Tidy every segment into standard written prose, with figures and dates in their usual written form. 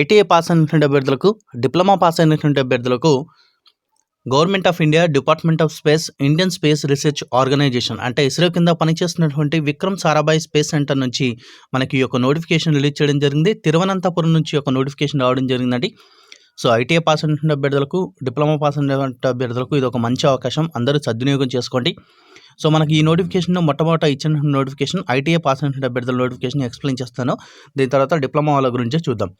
ITI pass అయినటువంటి అభ్యర్థులకు, diploma pass అయినటువంటి అభ్యర్థులకు government of India, department of space, Indian space research organisation అంటే ఇస్రో కింద పనిచేస్తున్నటువంటి విక్రమ్ సారాభాయ్ స్పేస్ సెంటర్ నుంచి మనకి ఒక నోటిఫికేషన్ రిలీజ్ చేయడం జరిగింది. తిరువనంతపురం నుంచి ఒక నోటిఫికేషన్ రావడం జరిగిందండి. సో ఐటీఐ పాస్ అయినటువంటి అభ్యర్థులకు, డిప్లొమా పాస్ అయినటువంటి అభ్యర్థులకు ఇది ఒక మంచి అవకాశం, అందరూ సద్వినియోగం చేసుకోండి. సో మనకి ఈ నోటిఫికేషన్ మొట్టమొదట ఇచ్చిన నోటిఫికేషన్ ఐటీఐ పాస్ అయినటువంటి అభ్యర్థుల నోటిఫికేషన్ ఎక్స్ప్లెయిన్ చేస్తాను. దీని తర్వాత డిప్లొమా వాళ్ళ గురించి చూద్దాం.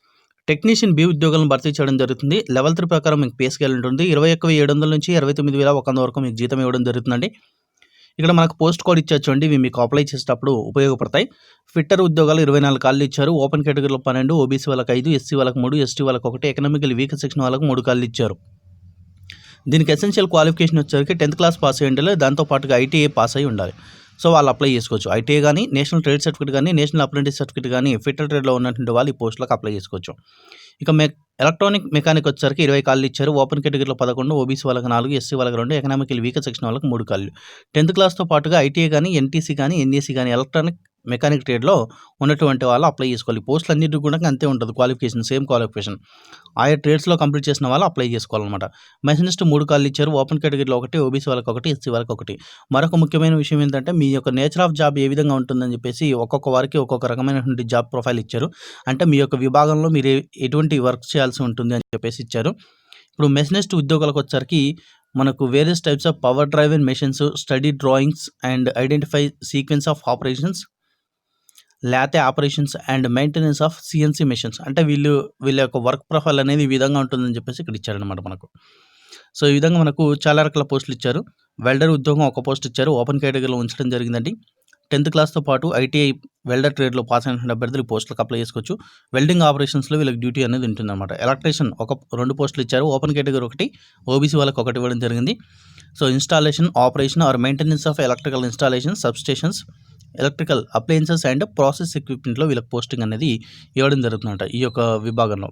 టెక్నీషియన్ బి ఉద్యోగాలను భర్తీ చేయడం జరుగుతుంది. లెవెల్ 3 ప్రకారం మీకు పే స్కేల్ ఉంటుంది. 21,700 నుంచి 29,100 వరకు మీకు జీతం ఇవ్వడం జరుగుతుందండి. ఇక్కడ మనకు పోస్ట్ కోడ్ ఇచ్చారు చూడండి, ఇవి మీకు అప్లై చేసేటప్పుడు ఉపయోగపడతాయి. ఫిట్టర్ ఉద్యోగాలు 24 ఖాళీలు ఇచ్చారు. ఓపెన్ కేటగిరీలో 12, ఓబీసీ వాళ్ళకి 5, ఎస్సీ వాళ్ళకి 3, ఎస్టీ వాళ్ళకి 1, ఎకనామికల్ వీక్ సెక్షన్ వాళ్ళకి 3 ఖాళీలు ఇచ్చారు. దీనికి ఎసెన్షియల్ క్వాలిఫికేషన్ వచ్చేసరికి 10th క్లాస్ పాస్ అయ్యి ఉండాలి. దాంతోపాటుగా ఐటీఐ పాస్ అయ్యి ఉండాలి. సో వాళ్ళు అప్లై చేసుకోవచ్చు. ఐటీఐ కానీ, నేషనల్ ట్రేడ్ సర్టిఫికేట్ కానీ, నేషనల్ అప్రెంటిస్ సర్టిఫికేట్ కానీ, ఫిట్టర్ ట్రేడ్లో ఉన్నటువంటి వాళ్ళు ఈ పోస్టులకు అప్లై చేసుకోవచ్చు. ఇక ఎలక్ట్రానిక్ మెకానిక్ వచ్చేసరికి 20 ఖాళీలు ఇచ్చారు. ఓపెన్ కేటగిరీలో 11, ఓబీసీ వాళ్ళకి 4, ఎస్సీ వాళ్ళకి 2, ఎకనామికల్ వీక్ సెక్షన్ వాళ్ళకి 3 ఖాళీలు. 10th క్లాస్తో పాటుగా ఐటీఐ కానీ, ఎన్టీసీ కానీ, ఎన్ఈసీ కానీ, ఎలక్ట్రానిక్ మెకానిక్ ట్రేడ్లో ఉన్నటువంటి వాళ్ళు అప్లై చేసుకోవాలి. పోస్టులు అన్నిటికీ కూడా అంతే ఉంటుంది క్వాలిఫికేషన్, సేమ్ క్వాలిఫికేషన్. ఆయా ట్రేడ్స్లో కంప్లీట్ చేసిన వాళ్ళు అప్లై చేసుకోవాలన్నమాట. మెషినిస్ట్ 3 ఖాళీలు ఇచ్చారు. ఓపెన్ కేటగిరీలో 1, ఓబీసీ వాళ్ళకి 1, ఎస్సీ వాళ్ళకి 1. మరొక ముఖ్యమైన విషయం ఏంటంటే మీ యొక్క నేచర్ ఆఫ్ జాబ్ ఏ విధంగా ఉంటుందని చెప్పేసి ఒక్కొక్క వారికి ఒక్కొక్క రకమైనటువంటి జాబ్ ప్రొఫైల్ ఇచ్చారు. అంటే మీ యొక్క విభాగంలో మీరు ఎటువంటి వర్క్ చేయాల్సి ఉంటుంది అని చెప్పేసి ఇచ్చారు. ఇప్పుడు మెషినిస్ట్ ఉద్యోగాలకు వచ్చేసరికి మనకు various types of power drive and machines, study drawings and identify sequence of operations, lathe operations and maintenance of CNC machines. అంటే వీళ్ళ యొక్క వర్క్ ప్రొఫైల్ అనేది ఈ విధంగా ఉంటుందని చెప్పేసి ఇక్కడ ఇచ్చారనమాట మనకు. సో ఈ విధంగా మనకు చాలా రకాల పోస్టులు ఇచ్చారు. వెల్డర్ ఉద్యోగం 1 పోస్ట్ ఇచ్చారు. ఓపెన్ కేటగిరీలో ఉంచడం జరిగిందండి. 10th క్లాస్తో పాటు ఐటీఐ వెల్డర్ ట్రేడ్లో పాస్ అయిన అభ్యర్థులు పోస్టులకు అప్లై చేసుకోవచ్చు. వెల్డింగ్ ఆపరేషన్స్లో వీళ్ళకి డ్యూటీ అనేది ఉంటుందన్నమాట. ఎలక్ట్రీషియన్ 2 పోస్టులు ఇచ్చారు. ఓపెన్ కేటగిరీ 1, ఓబీసీ వాళ్ళకి 1 ఇవ్వడం జరిగింది. So installation, operation or maintenance of electrical installation, substations, electrical appliances and process ఎక్విప్మెంట్లో వీళ్ళకి పోస్టింగ్ అనేది ఇవ్వడం జరుగుతుందంట ఈ యొక్క విభాగంలో.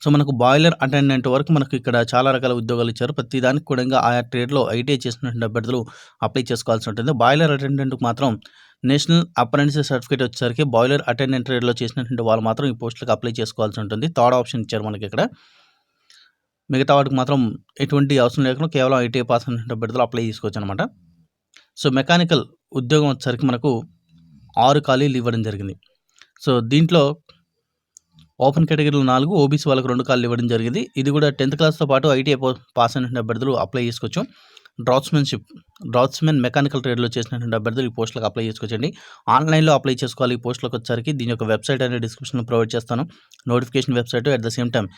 సో మనకు బాయిలర్ అటెండెంట్ వరకు మనకు ఇక్కడ చాలా రకాల ఉద్యోగాలు ఇచ్చారు. ప్రతి దానికి కూడా ఆయా ట్రేడ్లో ఐటీఐ చేసినటువంటి అభ్యర్థులు అప్లై చేసుకోవాల్సి ఉంటుంది. బాయిలర్ అటెండెంట్కి మాత్రం నేషనల్ అప్రెంటిస్ సర్టిఫికేట్ వచ్చేసరికి బాయిలర్ అటెండెంట్ ట్రేడ్లో చేసినటువంటి వాళ్ళు మాత్రం ఈ పోస్టులకు అప్లై చేసుకోవాల్సి ఉంటుంది. థర్డ్ ఆప్షన్ ఇచ్చారు మనకి ఇక్కడ. మిగతా వాటికి మాత్రం ఎటువంటి అవసరం లేకుండా కేవలం ఐటీఐ పాస్ అయినటువంటి అభ్యర్థులు అప్లై చేసుకోవచ్చు అనమాట. సో మెకానికల్ ఉద్యోగం వచ్చేసరికి మనకు 6 ఖాళీలు ఇవ్వడం జరిగింది. సో దీంట్లో ఓపెన్ కేటగిరీలో 4, ఓబీసీ వాళ్ళకి 2 ఖాళీలు ఇవ్వడం జరిగింది. ఇది కూడా 10th క్లాస్తో పాటు ఐటీఐ పాస్ అయినటువంటి అభ్యర్థులు అప్లై చేసుకోవచ్చు. డ్రాట్స్మెన్ మెకానికల్ ట్రేడ్లో చేసినటువంటి అభ్యర్థులు ఈ పోస్టులకు అప్లై చేసుకోవచ్చండి. ఆన్లైన్లో అప్లై చేసుకోవాలి. ఈ పోస్టులకు వచ్చేసరికి దీని యొక్క వెబ్సైట్ అనేది డిస్క్రిప్షన్లో ప్రొవైడ్ చేస్తాను. Notification website at the same time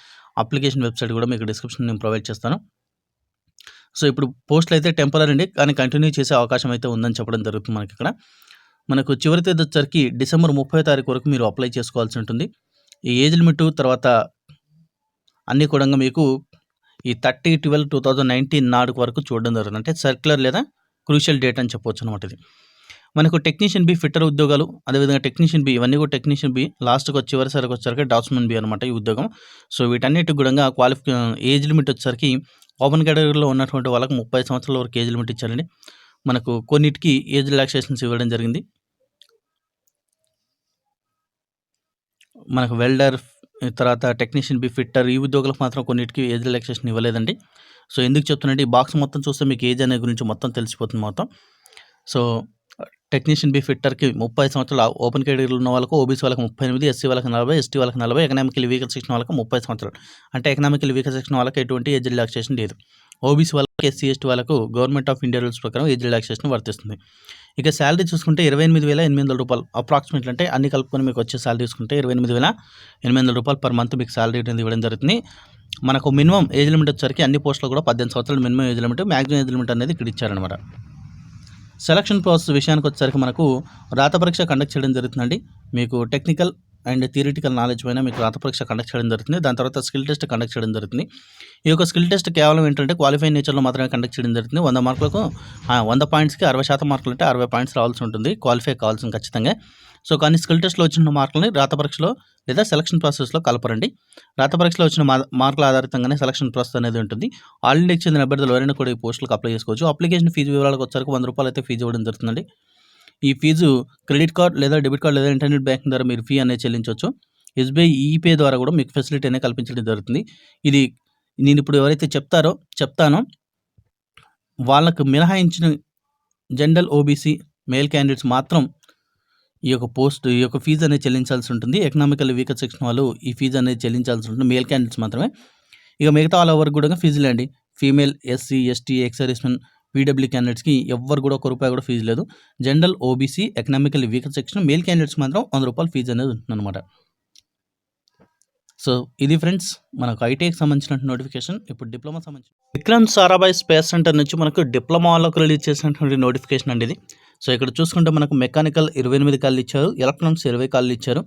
application website కూడా మీకు డిస్క్రిప్షన్ నేను ప్రొవైడ్ చేస్తాను. సో ఇప్పుడు పోస్టులు అయితే టెంపరరీ అండి, కానీ కంటిన్యూ చేసే అవకాశం అయితే ఉందని చెప్పడం జరుగుతుంది మనకి ఇక్కడ. మనకు చివరి తేదీ వచ్చేసరికి డిసెంబర్ 30వ తారీఖు వరకు మీరు అప్లై చేసుకోవాల్సి ఉంటుంది. ఈ ఏజ్ లిమిట్ తర్వాత అన్నీ కూడా మీకు ఈ 30/12/2019 నాడు వరకు చూడడం జరుగుతుంది. అంటే సర్క్యులర్ లేదా క్రూషియల్ డేట్ అని చెప్పవచ్చు అనమాట. ఇది మనకు టెక్నీషియన్ బి ఫిట్టర్ ఉద్యోగాలు, అదేవిధంగా టెక్నీషియన్ బి, ఇవన్నీ కూడా టెక్నీషియన్ బి లాస్ట్కి చివరిసరికి వచ్చేసరికి డాట్స్మెన్ బి అనమాట ఈ ఉద్యోగం. సో వీటన్నిటికి కూడా ఏజ్ లిమిట్ వచ్చేసరికి ఓపెన్ కేటగిరీలో ఉన్నటువంటి వాళ్ళకి 30 సంవత్సరాల వరకు ఏజ్ లిమిట్ ఇచ్చారండి. మనకు కొన్నిటికి ఏజ్ రిలాక్సేషన్స్ ఇవ్వడం జరిగింది. మనకు వెల్డర్ తర్వాత టెక్నీషియన్ బి, ఫిట్టర్ ఈ ఉద్యోగులకు మాత్రం కొన్నిటికి ఏజ్ రిలాక్సేషన్ ఇవ్వలేదండి. సో ఎందుకు చెప్తున్నాంటే ఈ బాక్స్ మొత్తం చూస్తే మీకు ఏజ్ అనే గురించి మొత్తం తెలిసిపోతుంది మొత్తం. సో టెక్నీషియన్ బి ఫిట్టర్కి 30 సంవత్సరాలు, ఓపెన్ కేటగిరీలో ఉన్న వాళ్ళకు ఓబీసీ వాళ్ళకి 38, ఎస్సీ వాళ్ళకి 40, ఎస్టీ వాళ్ళకి 40, ఎకనామికల్ వీకర్ సెక్షన్ వాళ్ళకి 30 సంవత్సరాలు. అంటే ఎకనామికల్ వీకర్ సెక్షన్ వాళ్ళకి ఎటువంటి ఏజ్ రిలాక్సేషన్ లేదు. ఓబీసీ వాళ్ళకి, ఎస్సీ ఎస్టీ వాళ్ళకు గవర్నమెంట్ ఆఫ్ ఇండియా రూల్స్ ప్రకారం ఏజ్ రిలాక్సేషన్ వర్తిస్తుంది. ఇక శాలరీ చూసుకుంటే 28,800 రూపాయలు అప్రాక్సిమేట్లీ, అంటే అన్ని కలుపుకొని మీకు వచ్చే శాలరీ చూసుకుంటే 28,800 రూపాయలు పర్ మంత్ మీకు శాలరీ అనేది ఇవ్వడం జరుగుతుంది. మనకు మినిమం ఏజ్ లిమిట్ వచ్చేసరికి అన్ని పోస్టులు కూడా 18 సంవత్సరాలు minimum age limit, maximum age limit అనేది ఇక్కడ ఇచ్చారనమాట. సెలక్షన్ ప్రాసెస్ విషయానికి వచ్చేసరికి మనకు రాత పరీక్ష కండక్ట్ చేయడం జరుగుతుందండి. మీకు టెక్నికల్ అండ్ థియరిటికల్ నాలెడ్జ్ పైన మీకు రాత పరీక్ష కండక్ట్ చేయడం జరుగుతుంది. దాని తర్వాత స్కిల్ టెస్ట్ కండక్ట్ చేయడం జరుగుతుంది. ఈ యొక్క స్కిల్ టెస్ట్ కేవలం ఏంటంటే క్వాలిఫైడ్ నేచర్లో మాత్రమే కండక్ట్ చేయడం జరుగుతుంది. 100 మార్కులకు 100 పాయింట్స్కి 60% మార్కులు అంటే 60 పాయింట్స్ రావాల్సి ఉంటుంది, క్వాలిఫై కావాల్సింది ఖచ్చితంగా. సో కానీ స్కిల్ టెస్ట్లో వచ్చిన మార్కులని రాత పరీక్షలో లేదా సెలక్షన్ ప్రాసెస్లో కలపరండి. రాత పరీక్షలో వచ్చిన మార్కుల ఆధారితంగానే సెలక్షన్ ప్రాసెస్ అనేది ఉంటుంది. ఆల్ ఇండియాకి చెందిన అభ్యర్థులు ఎవరైనా కూడా ఈ పోస్టులకు అప్లై చేసుకోవచ్చు. అప్లికేషన్ ఫీజు వివరాలకు వచ్చరికి 100 రూపాయలు అయితే ఫీజు ఇవ్వడం జరుగుతుందండి. ఈ ఫీజు క్రెడిట్ కార్డ్ లేదా డెబిట్ కార్డ్ లేదా ఇంటర్నెట్ బ్యాంకింగ్ ద్వారా మీరు ఫీ అనేది చెల్లించవచ్చు. ఎస్బీఐ ఈపే ద్వారా కూడా మీకు ఫెసిలిటీ అనేది కల్పించడం జరుగుతుంది. ఇది నేను ఇప్పుడు ఎవరైతే చెప్తానో వాళ్ళకు మినహాయించిన జనరల్ ఓబీసీ మేల్ క్యాండిడేట్స్ మాత్రం ఈ యొక్క ఫీజు అనేది చెల్లించాల్సి ఉంటుంది. ఎకనామికల్ వీకర్ సెక్షన్ వాళ్ళు ఈ ఫీజు అనేది చెల్లించాల్సి ఉంటుంది, మేల్ క్యాండిడేట్స్ మాత్రమే. ఇక మిగతా వాళ్ళ వరకు కూడా ఫీజు లేండి. Female, SC, ST, ex servicemen, PW క్యాండిడేట్స్కి ఎవ్వరు కూడా ₹1 కూడా ఫీజు లేదు. General OBC economical weaker section male candidates మాత్రం ₹100 ఫీజు అనేది ఉంటుందన్నమాట. సో ఇది ఫ్రెండ్స్ మనకు ఐటీఐకి సంబంధించిన నోటిఫికేషన్. ఇప్పుడు డిప్లొమా సంబంధించి విక్రమ్ సారాభాయ్ స్పేస్ సెంటర్ నుంచి మనకు డిప్లొమా వాళ్ళకు రిలీజ్ చేసినటువంటి నోటిఫికేషన్ అండి ఇది. సో ఇక్కడ చూసుకుంటే మనకు మెకానికల్ 28 కాళ్ళు ఇచ్చారు, ఎలక్ట్రానిక్స్ 20 కాళ్ళు ఇచ్చారు.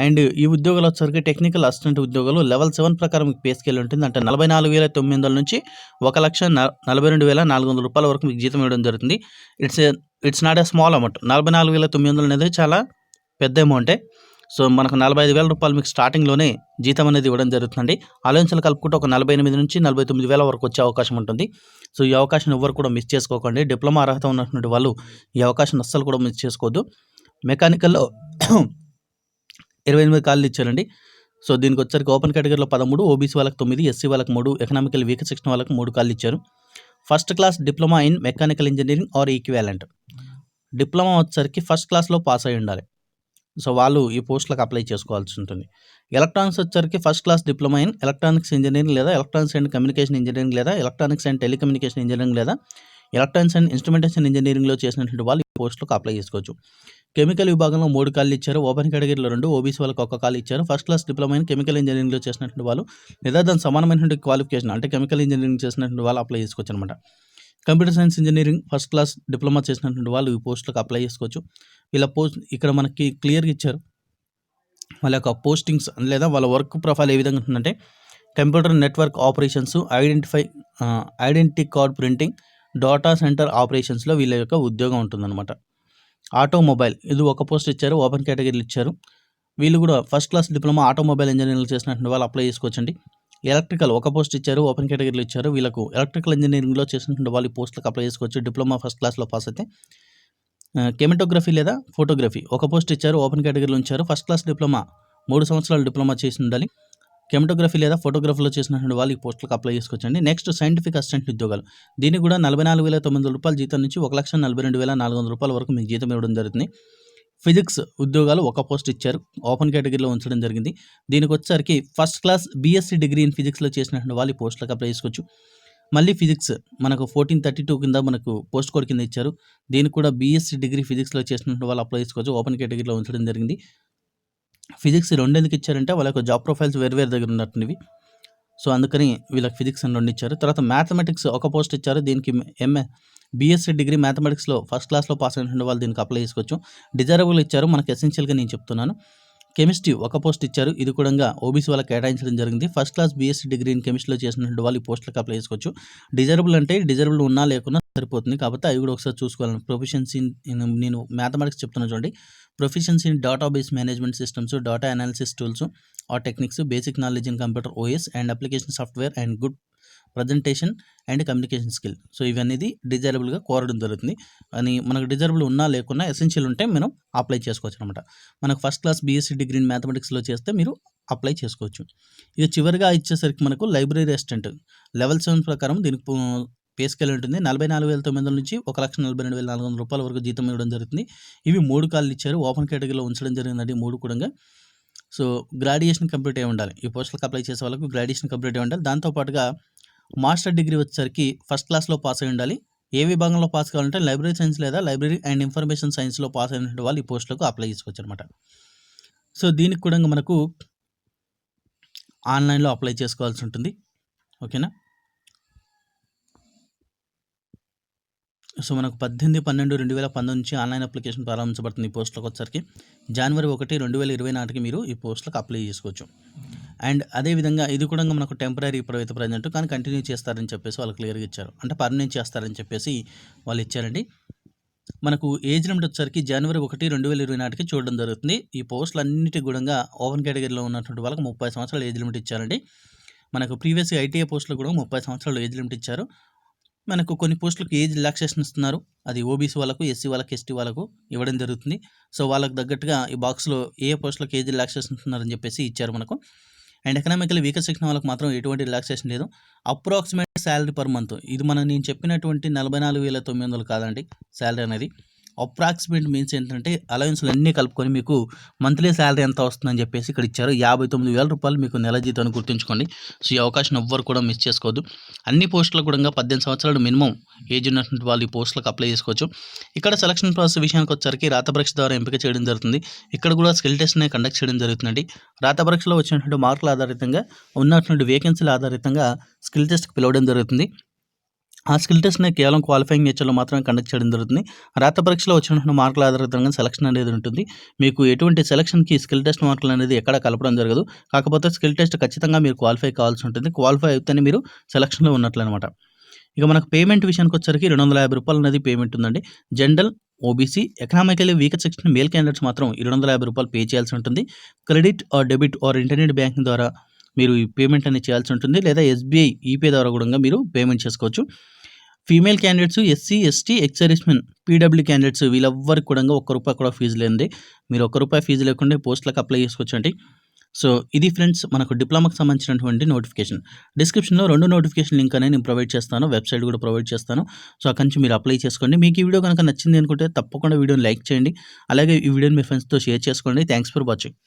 అండ్ ఈ ఉద్యోగాలు వచ్చేసరికి టెక్నికల్ అసిస్టెంట్ ఉద్యోగాలు లెవెల్ 7 ప్రకారం మీకు పే స్కేల్ ఉంటుంది. అంటే 44,900 నుంచి ₹1,42,400 వరకు మీకు జీతం ఇవ్వడం జరుగుతుంది. It's not a small amount. 44,900 అనేది చాలా పెద్ద అమౌంటే. సో మనకు ₹45,000 మీకు స్టార్టింగ్లోనే జీతం అనేది ఇవ్వడం జరుగుతుందండి. అలవెన్స్లు కలుపుకుంటే ఒక 48 నుంచి 49,000 వరకు వచ్చే అవకాశం ఉంటుంది. సో ఈ అవకాశం ఎవరు కూడా మిస్ చేసుకోకండి. డిప్లొమా అర్హత ఉన్నటువంటి వాళ్ళు ఈ అవకాశం అస్సలు కూడా మిస్ చేసుకోవద్దు. మెకానికల్లో 28 కాళ్ళు ఇచ్చారండి. సో దీనికి వచ్చరికి ఓపెన్ కేటగిరీలో 13, ఓబీసీ వాళ్ళకి 9, ఎస్సీ వాళ్ళకి 3, ఎకనామికల్ వీకర్ సెక్షన్ వాళ్ళకి 3 కాళ్ళు ఇచ్చారు. First class diploma in mechanical engineering or equivalent. Diploma వచ్చరికి ఫస్ట్ క్లాస్లో పాస్ అయి ఉండాలి. సో వాళ్ళు ఈ పోస్టులకు అప్లై చేసుకోవాల్సి ఉంటుంది. ఎలక్ట్రానిక్స్ వచ్చరికి first class diploma in electronics engineering లేదా ఎలక్ట్రానిక్స్ అండ్ కమ్యూనికేషన్ ఇంజనీరింగ్ లేదా ఎలక్ట్రానిక్స్ అండ్ టెలికమ్యూనికేషన్ ఇంజనీరింగ్ లేదా ఎలక్ట్రానిక్స్ అండ్ ఇన్స్ట్రుమెంటేషన్ ఇంజనీరింగ్లో చేసినటువంటి వాళ్ళు ఈ పోస్టులకు అప్లై చేసుకోవచ్చు. కెమికల్ విభాగంలో 3 కాళ్ళు ఇచ్చారు, ఓపెన్ కేటగిరీలో 2, ఓబీసీ వాళ్ళకి 1 కాళ్ళు ఇచ్చారు. First class diploma in chemical ఇంజనీరింగ్లో చేసినటువంటి వాళ్ళు లేదా దాని సమానమైనటువంటి క్వాలిఫికేషన్ అంటే కెమికల్ ఇంజనీరింగ్ చేసినటువంటి వాళ్ళు అప్లై చేసుకోవచ్చు అనమాట. Computer science engineering first class diploma చేసినటువంటి వాళ్ళు ఈ పోస్టులకు అప్లై చేసుకోవచ్చు. వీళ్ళ ఇక్కడ మనకి క్లియర్గా ఇచ్చారు వాళ్ళ యొక్క పోస్టింగ్స్ లేదా వాళ్ళ వర్క్ ప్రొఫైల్ ఏ విధంగా ఉంటుందంటే computer network operations, identity card printing, data centre ఆపరేషన్స్లో వీళ్ళ యొక్క ఉద్యోగం ఉంటుందన్నమాట. ఆటోమొబైల్ ఇది 1 పోస్ట్ ఇచ్చారు, ఓపెన్ కేటగిరీలు ఇచ్చారు. వీళ్ళు కూడా first class diploma automobile engineering చేసినటువంటి వాళ్ళు అప్లై చేసుకోవచ్చండి. ఎలక్ట్రికల్ 1 పోస్ట్ ఇచ్చారు, ఓపెన్ కేటగిరీలు ఇచ్చారు. వీళ్ళకు ఎలక్ట్రికల్ ఇంజనీరింగ్లో చేసినటువంటి వాళ్ళు ఈ పోస్టులకు అప్లై చేసుకోవచ్చు డిప్లొమా ఫస్ట్ క్లాస్లో పాస్ అయితే. కెమెటోగ్రఫీ లేదా ఫోటోగ్రఫీ 1 పోస్ట్ ఇచ్చారు, ఓపెన్ కేటగిరీలో ఉంచారు. ఫస్ట్ క్లాస్ డిప్లొమా 3 సంవత్సరాలు డిప్లొమా చేసి ఉండాలి. కెమెటోగ్రఫీ లేదా ఫోటోగ్రఫీలో చేసినటువంటి వాళ్ళు ఈ పోస్టులకు అప్లై చేసుకోవచ్చండి. నెక్స్ట్ సైంటిఫిక్ అసిస్టెంట్ ఉద్యోగాలు. దీనికి కూడా ₹44,900 జీతం నుంచి ₹1,42,400 వరకు మీకు జీతం ఇవ్వడం జరుగుతుంది. ఫిజిక్స్ ఉద్యోగాలు 1 పోస్ట్ ఇచ్చారు, ఓపెన్ కేటగిరీలో ఉంచడం జరిగింది. దీనికి వచ్చేసరికి first class BSc degree in ఫిజిక్స్లో చేసినటువంటి వాళ్ళు ఈ పోస్టులకు అప్లై చేసుకోవచ్చు. మళ్ళీ ఫిజిక్స్ మనకు 1432 కింద మనకు పోస్ట్ కోడ్ కింద ఇచ్చారు. దీనికి కూడా బీఎస్సీ డిగ్రీ ఫిజిక్స్లో చేసినటువంటి వాళ్ళు అప్లై చేసుకోవచ్చు, ఓపెన్ కేటగిరీలో ఉంచడం జరిగింది. ఫిజిక్స్ 2 ఎందుకు ఇచ్చారంటే వాళ్ళ యొక్క జాబ్ ప్రొఫైల్స్ వేరు దగ్గర ఉన్నట్టువి. సో అందుకని వీళ్ళకి ఫిజిక్స్ అని 2 ఇచ్చారు. తర్వాత మ్యాథమెటిక్స్ 1 పోస్ట్ ఇచ్చారు. దీనికి బీఎస్సీ డిగ్రీ మ్యాథమెటిక్స్లో ఫస్ట్ క్లాస్లో పాస్ అయినటువంటి వాళ్ళు దీనికి అప్లై చేసుకోవచ్చు. డిజైరబుల్ ఇచ్చారు, మనకు ఎసెన్షియల్గా నేను చెప్తున్నాను. కెమిస్ట్రీ 1 పోస్ట్ ఇచ్చారు, ఇది కూడా ఓబీసీ వాళ్ళకి కేటాయించడం జరిగింది. First class BSc degree in కెమిస్ట్రీలో చేసినటువంటి వాళ్ళు ఈ పోస్టులకు అప్లై చేసుకోవచ్చు. డిజైరబుల్ అంటే డిజైరబుల్ ఉన్నా లేకున్నా సరిపోతుంది, కాబట్టి అవి కూడా ఒకసారి చూసుకోవాలని. ప్రొఫిషియన్సీ నేను మ్యాథమెటిక్స్ చెప్తున్నా చూడండి. Proficiency in database management systems, data analysis tools or techniques, basic knowledge in computer OS and application software and good presentation and communication skill. So ఇవన్నీ డిజైరబుల్గా కోరడం జరుగుతుంది. అని మనకు డిజైరబుల్ ఉన్నా లేకున్నా ఎసెన్షియల్ ఉంటే మనం అప్లై చేసుకోవచ్చు అనమాట. మనకు first class BSc degree in మ్యాథమెటిక్స్లో చేస్తే మీరు అప్లై చేసుకోవచ్చు. ఇక చివరిగా ఇచ్చేసరికి మనకు లైబ్రరీ అసిస్టెంట్ లెవెల్ 7 ప్రకారం దీనికి పే స్కేల్ ఉంటుంది. 44,900 నుంచి ₹1,42,400 వరకు జీతం ఇవ్వడం జరుగుతుంది. ఇవి 3 కాళ్ళు ఇచ్చారు, ఓపెన్ కేటగిరీలో ఉంచడం జరిగిందండి 3 కూడా. సో గ్రాడ్యుయేషన్ కంప్లీట్ అయి ఉండాలి. ఈ పోస్టులకు అప్లై చేసే వాళ్ళకు గ్రాడ్యుయేషన్ కంప్లీట్ అయి ఉండాలి. దాంతోపాటుగా మాస్టర్ డిగ్రీ వచ్చేసరికి ఫస్ట్ క్లాస్లో పాస్ అయి ఉండాలి. ఏ విభాగంలో పాస్ కావాలంటే లైబ్రరీ సైన్స్ లేదా లైబ్రరీ అండ్ ఇన్ఫర్మేషన్ సైన్స్లో పాస్ అయినటువంటి వాళ్ళు ఈ పోస్టులకు అప్లై చేసుకోవచ్చు అనమాట. సో దీనికి కూడా మనకు ఆన్లైన్లో అప్లై చేసుకోవాల్సి ఉంటుంది. ఓకేనా. సో మనకు 18/12/2019 నుంచి ఆన్లైన్ అప్లికేషన్ ప్రారంభించబడుతుంది. ఈ పోస్టులకు వచ్చేసరికి జనవరి 1, 2020 నాటికి మీరు ఈ పోస్టులకు అప్లై చేసుకోవచ్చు. అండ్ అదేవిధంగా ఇది కూడా మనకు టెంపరీ ఇప్పుడైతే ప్రజెంట్ కానీ కంటిన్యూ చేస్తారని చెప్పేసి వాళ్ళు క్లియర్గా ఇచ్చారు, అంటే పర్మనెంట్ చేస్తారని చెప్పేసి వాళ్ళు ఇచ్చారండి. మనకు ఏజ్ లిమిట్ వచ్చేసరికి జనవరి 1, 2020 నాటికి చూడడం జరుగుతుంది. ఈ పోస్టులు అన్నిటి కూడా ఓపెన్ కేటగిరీలో ఉన్నటువంటి వాళ్ళకి 30 సంవత్సరాల ఏజ్ లిమిట్ ఇచ్చారండి. మనకు ప్రీవియస్ ఐటీఐ పోస్టులు కూడా 30 సంవత్సరాలు ఏజ్ లిమిట్ ఇచ్చారు. మనకు కొన్ని పోస్టులకు ఏజ్ రిలాక్సేషన్ ఇస్తున్నారు. అది ఓబీసీ వాళ్ళకు, ఎస్సీ వాళ్ళకి, ఎస్టీ వాళ్ళకు ఇవ్వడం జరుగుతుంది. సో, వాళ్ళకి తగ్గట్టుగా ఈ బాక్స్‌లో ఏ పోస్టులకు ఏజ్ రిలాక్సేషన్ ఇస్తున్నారని చెప్పేసి ఇచ్చారు మనకు. అండ్ ఎకనామికల్లీ వీకర్ సెక్షన్ వాళ్ళకి మాత్రం ఎటువంటి రిలాక్సేషన్ లేదు. అప్రాక్సిమేట్ సాలరీ పర్ మంత్ ఇది నేను చెప్పినటువంటి 44,900 కాదండి సాలరీ అనేది. అప్రాక్సిమేట్ మీన్స్ ఏంటంటే అలవెన్స్‌లు అన్నీ కలుపుకొని మీకు మంత్లీ సాలరీ ఎంత వస్తుందని చెప్పేసి ఇక్కడ ఇచ్చారు. రూ. 59,000 మీకు నెల జీతం అని గుర్తుంచుకోండి. సో, ఈ అవకాశం ఎవ్వరు కూడా మిస్ చేసుకోవద్దు. అన్ని పోస్టులకు కూడా 18 సంవత్సరాలు మినిమం ఏజ్ ఉన్నటువంటి వాళ్ళు ఈ పోస్టులకు అప్లై చేసుకోవచ్చు. ఇక్కడ సెలక్షన్ ప్రాసెస్ విషయానికి వచ్చేసరికి రాత పరీక్ష ద్వారా ఎంపిక చేయడం జరుగుతుంది. ఇక్కడ కూడా స్కిల్ టెస్ట్‌నే కండక్ట్ చేయడం జరుగుతుందండి. రాత పరీక్షలో వచ్చినటువంటి మార్కుల ఆధారితంగా ఉన్నటువంటి వేకెన్సీల ఆధారితంగా స్కిల్ టెస్ట్‌కి పిలవడం జరుగుతుంది. ఆ స్కిల్ టెస్ట్‌ని కేవలం క్వాలిఫైయింగ్ నేచర్‌లో మాత్రమే కండక్ట్ చేయడం జరుగుతుంది. రాత పరీక్షలో వచ్చినటువంటి మార్కుల ఆధారితంగా సెలక్షన్ అనేది ఉంటుంది. మీకు ఎటువంటి సెలక్షన్‌కి స్కిల్ టెస్ట్ మార్కులు అనేది ఎక్కడ కలపడం జరగదు. కాకపోతే స్కిల్ టెస్ట్ ఖచ్చితంగా మీరు క్వాలిఫై కావాల్సి ఉంటుంది. క్వాలిఫై అయితేనే మీరు సెలక్షన్‌లో ఉన్నట్లనమాట. ఇక మనకు పేమెంట్ విషయానికి వచ్చేసరికి రూ. 250 అనేది పేమెంట్ ఉందండి. General, OBC, economically weaker section male candidates మాత్రం రూ. 250 పే చేయాల్సి ఉంటుంది. Credit are debit or internet banking ద్వారా మీరు ఈ పేమెంట్ అనేది చేయాల్సి ఉంటుంది. లేదా ఎస్బీఐ ఈపే ద్వారా కూడా మీరు పేమెంట్ చేసుకోవచ్చు. Female candidates, SC, ST, ex servicemen, PW candidates వీళ్ళెవ్వరికి కూడా రూ. 1 కూడా ఫీజు లేనిది. మీరు రూ. 1 ఫీజు లేకుండా పోస్టులకు అప్లై చేసుకోవచ్చండి. సో, ఇది ఫ్రెండ్స్ మనకు డిప్లొమాకి సంబంధించినటువంటి నోటిఫికేషన్. డిస్క్రిప్షన్‌లో 2 నోటిఫికేషన్ లింక్ అనేది నేను ప్రొవైడ్ చేస్తాను. వెబ్‌సైట్ కూడా ప్రొవైడ్ చేస్తాను. సో, అక్కడి నుంచి మీరు అప్లై చేసుకోండి. మీకు ఈ వీడియో కనుక నచ్చింది అనుకుంటే తప్పకుండా వీడియోని లైక్ చేయండి. అలాగే ఈ వీడియోని మీ ఫ్రెండ్స్‌తో షేర్ చేసుకోండి. Thanks for watching.